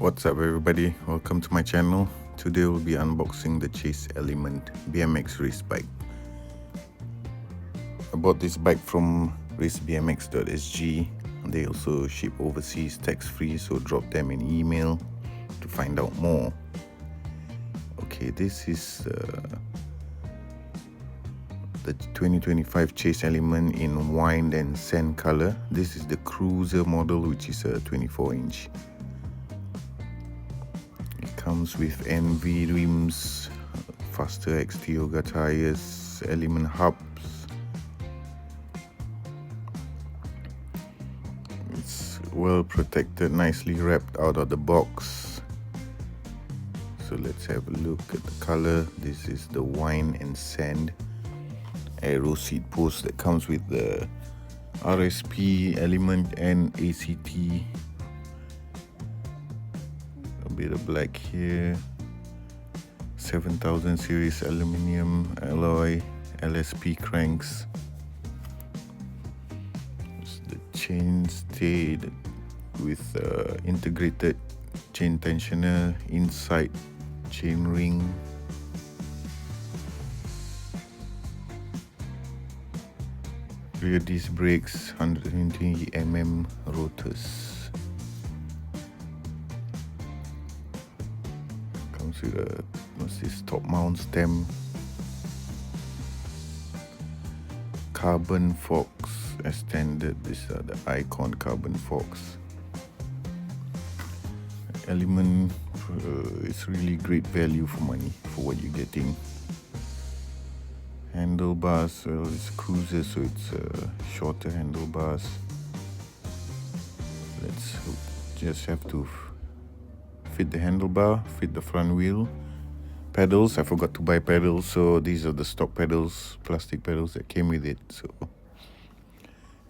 What's up everybody, welcome to my channel. Today we'll be unboxing the Chase Elevn BMX race bike. I bought this bike from RaceBMX.sg. They also ship overseas tax-free, so drop them an email to find out more. Okay, this is the 2025 Chase Elevn in wine and sand color. This is the cruiser model, which is a 24-inch. It comes with NV rims, Faster X Tioga tires, Elevn hubs. It's well protected, nicely wrapped out of the box. So let's have a look at the color. This is the wine and sand aero seat post that comes with the RSP element and ACT. A bit of black here. 7000 series aluminum alloy LSP cranks. The chain stayed with integrated chain tensioner, inside chain ring. Rear disc brakes, 120 mm rotors. Comes with a top mount stem. Carbon forks as standard. These are the Icon carbon forks. Elevn is really great value for money for what you're getting. Handlebars, well, it's cruiser, so it's shorter handlebars. Let's just have to fit the handlebar, fit the front wheel. Pedals, I forgot to buy pedals, so these are the stock pedals, plastic pedals that came with it, so I'm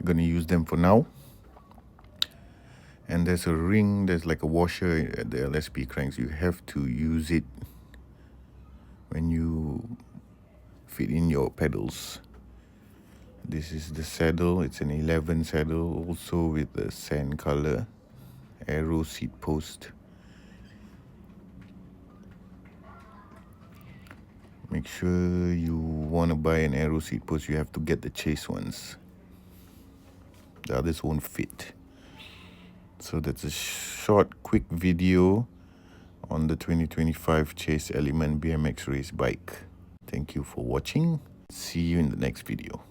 gonna use them for now. And there's a ring, there's like a washer at the LSP cranks. You have to use it when you fit in your pedals. This is the saddle. It's an Elevn saddle, also with the sand color aero seat post. Make sure you want to buy an aero seat post, you have to get the Chase ones. The others won't fit. So that's a short, quick video on the 2025 Chase Elevn BMX race bike. Thank you for watching. See you in the next video.